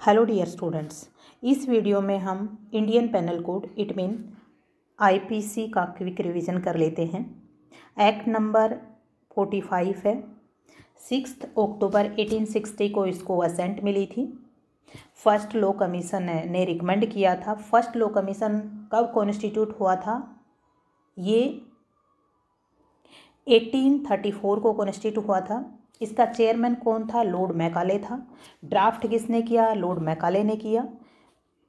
Hello dear students, इस video में हम Indian penal code it mean IPC का क्विक रिवीजन कर लेते हैं। एक्ट नंबर 45 है। 6 अक्टूबर 1860 को इसको असेंट मिली थी। फर्स्ट लॉ कमीशन ने रिकमेंड किया था। फर्स्ट लॉ कमीशन कब कॉन्स्टिट्यूट हुआ था? ये 1834 को कॉन्स्टिट्यूट हुआ था। इसका चेयरमैन कौन था? लॉर्ड मैकाले था। ड्राफ्ट किसने किया? लॉर्ड मैकाले ने किया।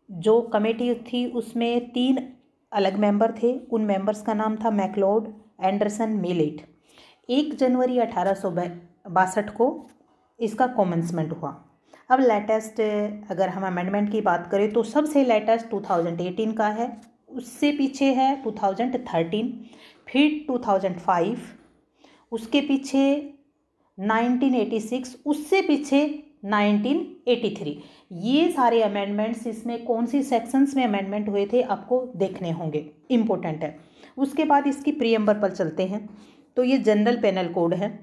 जो कमेटी थी उसमें 3 अलग मेंबर थे। उन मेंबर्स का नाम था मैकलोड, एंडरसन, मिलेट। 1 जनवरी 1862 को इसका कॉमेंसमेंट हुआ। अब लेटेस्ट अगर हम अमेंडमेंट की बात करें तो सबसे लेटेस्ट 2018 का है। उससे पीछे है 2013, फिर 2005, उसके पीछे 1986, उससे पीछे 1983। ये सारे अमेंडमेंट्स इसमें कौन सी सेक्शंस में अमेंडमेंट हुए थे आपको देखने होंगे, इम्पोर्टेंट है। उसके बाद इसकी प्रीएम्बर पर चलते हैं। तो ये जनरल पेनल कोड है।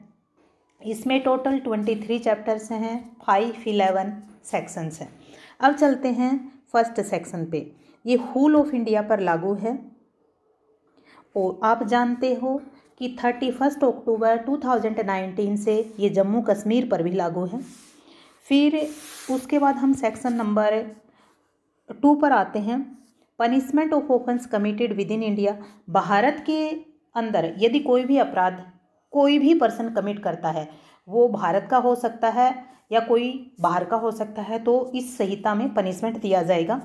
इसमें टोटल 23 चैप्टर्स हैं, 511 सेक्शंस हैं। अब चलते हैं फर्स्ट सेक्शन पे। ये होल ऑफ इंडिया पर लागू है और आप जानते हो कि 31 अक्टूबर 2019 से ये जम्मू कश्मीर पर भी लागू है। फिर उसके बाद हम सेक्शन नंबर 2 पर आते हैं। Punishment of offence committed with in India. Bharat के अंदर यदि कोई भी अपराध कोई भी पर्सन कमिट करता है, वो भारत का हो सकता है या कोई बाहर का हो सकता है, तो इस संहिता में पनिशमेंट दिया जाएगा।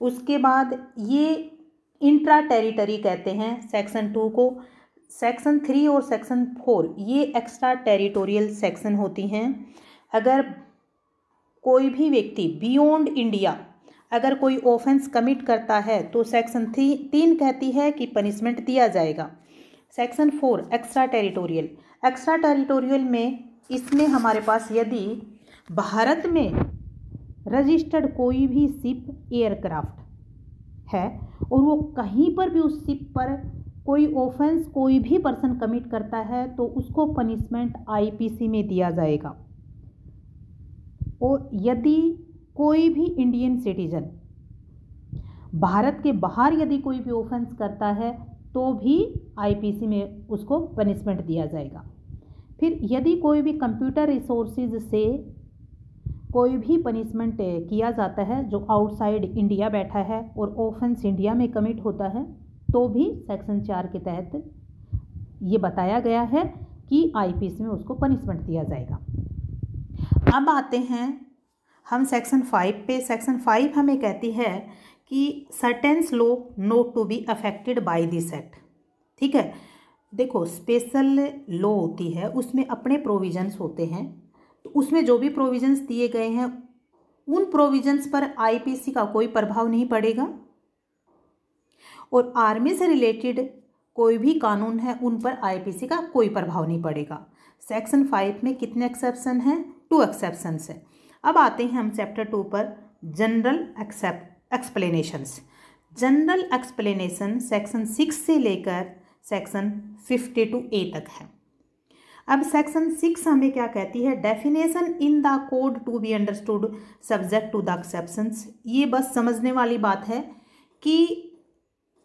उसके बाद ये इंट्रा टेरिटरी कहते हैं सेक्शन 2 को। सेक्शन 3 और सेक्शन 4 ये एक्स्ट्रा टेरिटोरियल सेक्शन होती हैं। अगर कोई भी व्यक्ति बियॉन्ड इंडिया अगर कोई ऑफेंस कमिट करता है तो सेक्शन 3 कहती है कि पनिशमेंट दिया जाएगा। सेक्शन 4 एक्स्ट्रा टेरिटोरियल में इसमें हमारे पास यदि भारत में रजिस्टर्ड कोई भी शिप एयरक्राफ्ट है और वो कहीं पर भी उस शिप पर कोई ऑफेंस कोई भी पर्सन कमिट करता है तो उसको पनिशमेंट आईपीसी में दिया जाएगा। और यदि कोई भी इंडियन सिटीजन भारत के बाहर यदि कोई भी ऑफेंस करता है तो भी आईपीसी में उसको पनिशमेंट दिया जाएगा। फिर यदि कोई भी कंप्यूटर रिसोर्सेज से कोई भी पनिशमेंट किया जाता है जो आउटसाइड इंडिया बैठा है और ऑफेंस इंडिया में कमिट होता है तो भी सेक्शन 4 के तहत ये बताया गया है कि आईपीसी में उसको पनिशमेंट दिया जाएगा। अब आते हैं हम सेक्शन 5 पे। सेक्शन 5 हमें कहती है कि certain law not to be affected by this act. ठीक है, देखो स्पेशल लॉ होती है, उसमें अपने प्रोविजंस होते हैं, तो उसमें जो भी प्रोविजंस दिए गए हैं उन प्रोविजंस पर आईपीसी का कोई प्रभाव नहीं पड़ेगा। और आर्मी से रिलेटेड कोई भी कानून है उन पर आईपीसी का कोई प्रभाव नहीं पड़ेगा। सेक्शन 5 में कितने एक्सेप्शन हैं? 2 एक्सेप्शंस हैं। अब आते हैं हम चैप्टर 2 पर, general explanations. General explanation section 6 से लेकर सेक्शन 52A तक है। अब सेक्शन 6 हमें क्या कहती है? Definition in the code to be understood subject to the exceptions. ये बस समझने वाली बात है कि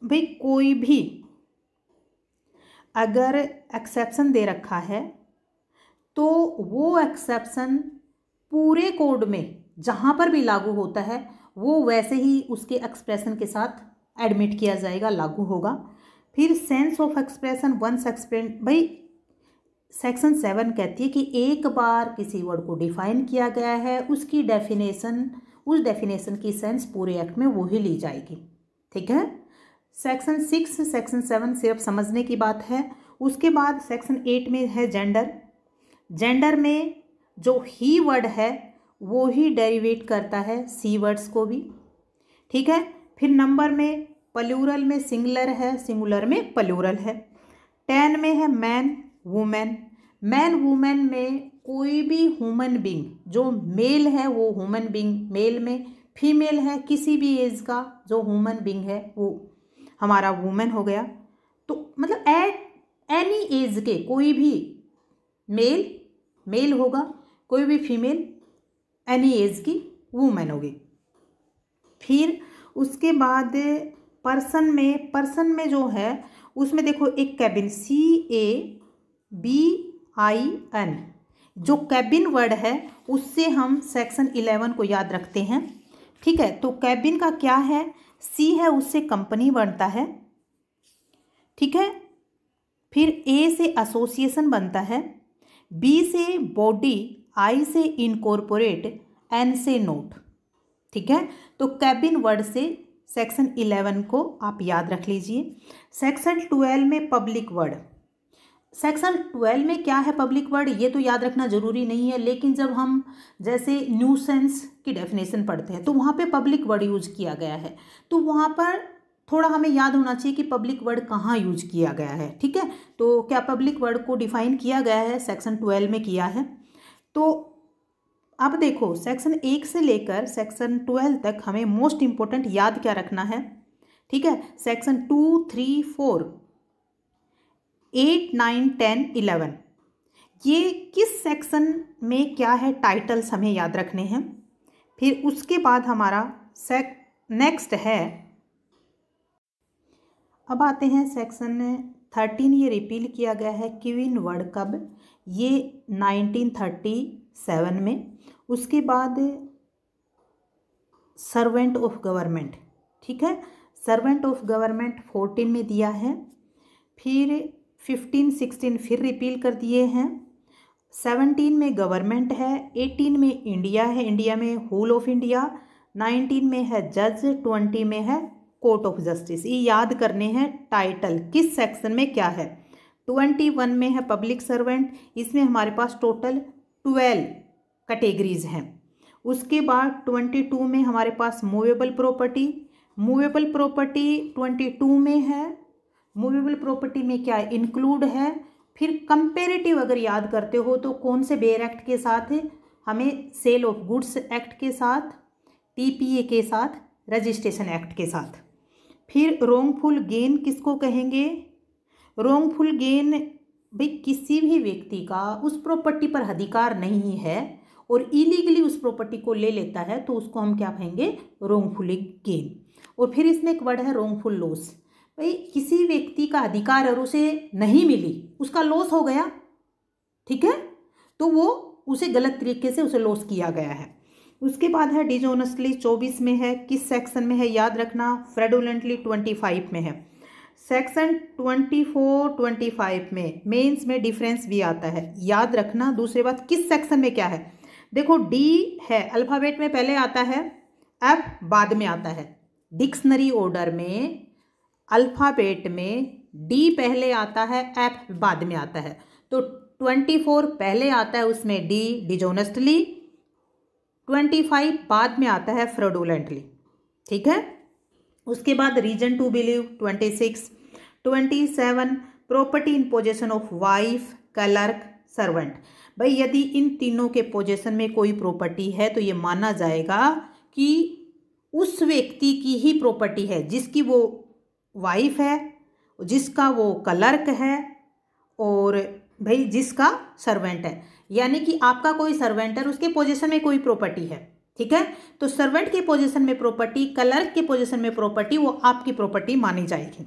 भाई कोई भी अगर एक्सेप्शन दे रखा है तो वो एक्सेप्शन पूरे कोड में जहाँ पर भी लागू होता है वो वैसे ही उसके एक्सप्रेशन के साथ एडमिट किया जाएगा, लागू होगा। फिर sense of expression once explain, भाई सेक्शन 7 कहती है कि एक बार किसी वर्ड को डिफाइन किया गया है उसकी डेफिनेशन, उस डेफिनेशन की सेंस पूरे एक्ट में वो ही ली जाएगी। ठीक है, सेक्शन 6 सेक्शन 7 सिर्फ समझने की बात है। उसके बाद सेक्शन 8 में है जेंडर। जेंडर में जो ही वर्ड है वो ही डेरिवेट करता है सी वर्ड्स को भी। ठीक है, फिर नंबर में प्लूरल में सिंगुलर है, सिंगुलर में प्लूरल है। 10 में है मैन वुमेन। मैन वुमेन में कोई भी ह्यूमन बींग, जो मेल है वो ह्यूमन बींग मेल में, फीमेल है किसी भी एज का जो ह्यूमन बींग है वो हमारा वुमेन हो गया। तो मतलब एट एनी एज के कोई भी मेल होगा, कोई भी फीमेल एनी एज की वूमेन होगी। फिर उसके बाद पर्सन में जो है उसमें देखो एक कैबिन, CABIN, जो कैबिन वर्ड है उससे हम सेक्शन 11 को याद रखते हैं। ठीक है, तो कैबिन का क्या है, C है उससे कंपनी बनता है। ठीक है, फिर A से एसोसिएशन बनता है, B से बॉडी, I से इनकॉर्पोरेट, N से नोट। ठीक है, तो कैबिन वर्ड से सेक्शन 11 को आप याद रख लीजिए। सेक्शन 12 में पब्लिक वर्ड, सेक्शन 12 में क्या है पब्लिक वर्ड ये तो याद रखना जरूरी नहीं है, लेकिन जब हम जैसे न्यूसेंस की डेफिनेशन पढ़ते हैं तो वहाँ पे पब्लिक वर्ड यूज किया गया है, तो वहाँ पर थोड़ा हमें याद होना चाहिए कि पब्लिक वर्ड कहाँ यूज किया गया है। ठीक है, तो क्या पब्लिक वर्ड को डिफाइन किया गया है, सेक्शन 12 में किया है। तो अब देखो सेक्शन 1 से लेकर सेक्शन 12 तक हमें मोस्ट इंपॉर्टेंट याद क्या रखना है। ठीक है, सेक्शन 2, 3, 4, 8, 9, 10, 11 ये किस सेक्शन में क्या है टाइटल्स हमें याद रखने हैं। फिर उसके बाद हमारा नेक्स्ट है, अब आते हैं सेक्शन 13, ये रिपील किया गया है क्वीन वर्ड कब, ये 1937 में। उसके बाद सर्वेंट ऑफ गवर्नमेंट, ठीक है, सर्वेंट ऑफ गवर्नमेंट 14 में दिया है। फिर 15, 16 फिर रिपील कर दिए हैं। 17 में गवर्नमेंट है, 18 में इंडिया है, इंडिया में होल ऑफ इंडिया, 19 में है जज, 20 में है कोर्ट ऑफ जस्टिस। ये याद करने हैं टाइटल किस सेक्शन में क्या है। 21 में है पब्लिक सर्वेंट, इसमें हमारे पास टोटल 12 कैटेगरीज हैं। उसके बाद 22 में हमारे पास मूवेबल प्रॉपर्टी, मूवेबल प्रॉपर्टी 22 में है। मूवेबल प्रॉपर्टी में क्या इंक्लूड है। फिर कंपेरेटिव अगर याद करते हो तो कौन से बेयर एक्ट के साथ, हमें सेल ऑफ गुड्स एक्ट के साथ, TPA के साथ, रजिस्ट्रेशन एक्ट के साथ। फिर रोंगफुल गेन किसको कहेंगे, रोंगफुल गेन भाई किसी भी व्यक्ति का उस प्रॉपर्टी पर अधिकार नहीं है और इलीगली उस प्रॉपर्टी को ले लेता है तो उसको हम क्या कहेंगे, रोंगफुली गेन। और फिर इसमें एक वर्ड है रोंगफुल लॉस, भाई किसी व्यक्ति का अधिकार और उसे नहीं मिली, उसका लॉस हो गया, ठीक है, तो वो उसे गलत तरीके से उसे लॉस किया गया है। उसके बाद है डिसऑनेस्टली 24 में है, किस सेक्शन में है याद रखना, फ्रॉडुलेंटली 25 में है। सेक्शन 24, 25 में मेंस में डिफरेंस भी आता है, याद रखना। दूसरी बात किस सेक्शन में क्या है, देखो D है, अल्फ़ाबेट में पहले आता है, F बाद में आता है। डिक्शनरी ऑर्डर में अल्फ़ाबेट में D पहले आता है, F बाद में आता है। तो 24 पहले आता है, उसमें D डिसऑनेस्टली, 25 बाद में आता है फ्रॉडुलेंटली, ठीक है। उसके बाद reason to believe 26, 27 property in possession of wife, clerk, servant. भाई यदि इन तीनों के पोजेशन में कोई प्रॉपर्टी है तो ये माना जाएगा कि उस व्यक्ति की ही प्रॉपर्टी है, जिसकी वो वाइफ है, जिसका वो क्लर्क है और भाई जिसका सर्वेंट है। यानी कि आपका कोई सर्वेंट है, उसके पोजीशन में कोई प्रॉपर्टी है, ठीक है, तो सर्वेंट के पोजीशन में प्रॉपर्टी, क्लर्क के पोजीशन में प्रॉपर्टी, वो आपकी प्रॉपर्टी मानी जाएगी।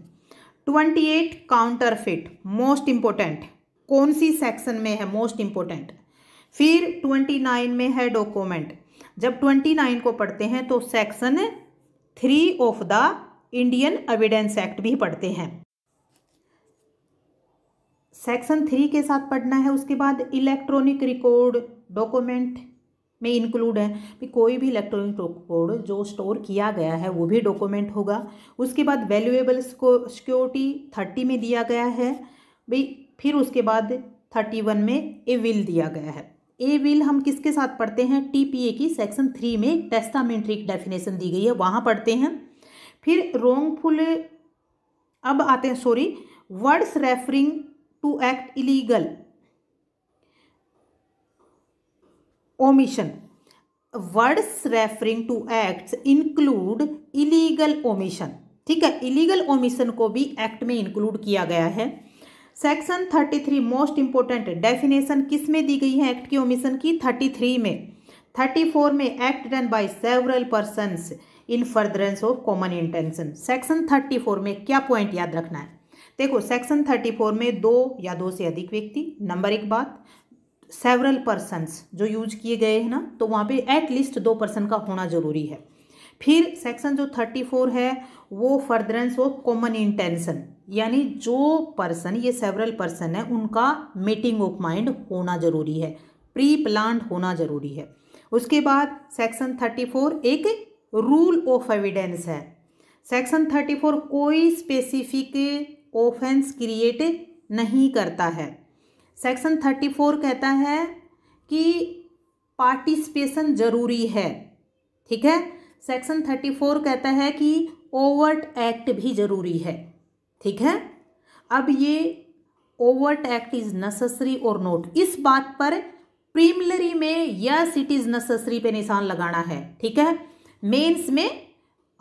28 काउंटरफिट, मोस्ट इंपोर्टेंट, कौन सी सेक्शन में है, मोस्ट इंपोर्टेंट। फिर 29 में है डॉक्यूमेंट, जब 29 को पढ़ते हैं तो section 3 of the Indian evidence act भी पढ़ते हैं, सेक्शन 3 के साथ पढ़ना है। उसके बाद इलेक्ट्रॉनिक रिकॉर्ड डॉक्यूमेंट में इंक्लूड है, भी कोई भी इलेक्ट्रॉनिक रिकॉर्ड जो स्टोर किया गया है वो भी डॉक्यूमेंट होगा। उसके बाद वैल्यूएबल सिक्योरिटी 30 में दिया गया है भाई। फिर उसके बाद 31 में ए विल दिया गया है। ए विल हम किसके साथ पढ़ते हैं, TPA की सेक्शन 3 में टेस्टामेंट्री डेफिनेशन दी गई है, वहाँ पढ़ते हैं। फिर रोंगफुल, अब आते हैं words referring to act illegal omission, words referring to acts include illegal omission, ठीक है, इलीगल ओमिशन को भी एक्ट में इंक्लूड किया गया है। सेक्शन 33 मोस्ट इंपोर्टेंट डेफिनेशन किस में दी गई है एक्ट की ओमिशन की, 33 में। 34 में act done by several persons in furtherance of common intention. Section 34 में क्या पॉइंट याद रखना है? देखो सेक्शन 34 में दो या दो से अधिक व्यक्ति, नंबर एक बात, सेवरल पर्सन्स जो यूज किए गए हैं ना, तो वहाँ पे एटलीस्ट 2 पर्सन का होना जरूरी है। फिर सेक्शन जो 34 है वो फर्दरेंस ऑफ कॉमन इंटेंशन, यानी जो पर्सन, ये सेवरल पर्सन है, उनका मीटिंग ऑफ माइंड होना जरूरी है, प्री प्लान्ड होना जरूरी है। उसके बाद सेक्शन 34 एक रूल ऑफ एविडेंस है। सेक्शन 34 कोई स्पेसिफिक ऑफेंस क्रिएट नहीं करता है। सेक्शन 34 कहता है कि पार्टिसिपेशन जरूरी है, ठीक है। सेक्शन 34 कहता है कि ओवर्ट एक्ट भी जरूरी है, ठीक है। अब ये ओवर्ट एक्ट इज नेसेसरी और नोट, इस बात पर प्रीलिमिनरी में यस इट इज नेसेसरी पे निशान लगाना है, ठीक है। मेंस में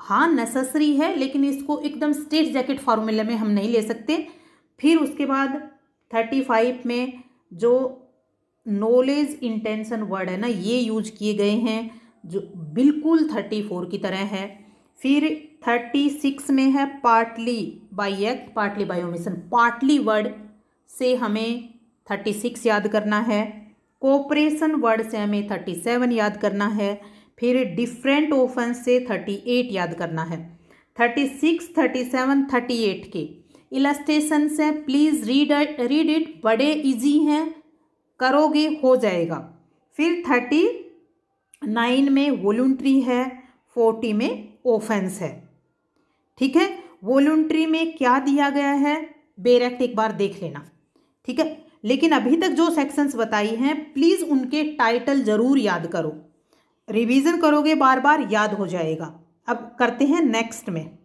हाँ नेसेसरी है, लेकिन इसको एकदम स्ट्रेट जैकेट फार्मूला में हम नहीं ले सकते। फिर उसके बाद 35 में जो नॉलेज इंटेंशन वर्ड है ना, ये यूज किए गए हैं, जो बिल्कुल 34 की तरह है। फिर 36 में है partly bye act partly bye omission. Partly word से हमें 36 याद करना है, कोऑपरेशन वर्ड से हमें 37 याद करना है, फिर डिफरेंट ऑफेंस से 38 याद करना है। 36, 37, 38 के इलस्ट्रेशन से प्लीज़ रीड इट, बड़े इजी हैं, करोगे हो जाएगा। फिर 39 में वॉलंटरी है, 40 में ऑफेंस है, ठीक है। वॉलंटरी में क्या दिया गया है बेरेक्ट एक बार देख लेना, ठीक है। लेकिन अभी तक जो सेक्शंस बताई हैं प्लीज़ उनके टाइटल ज़रूर याद करो, रिवीजन करोगे बार बार याद हो जाएगा। अब करते हैं नेक्स्ट में।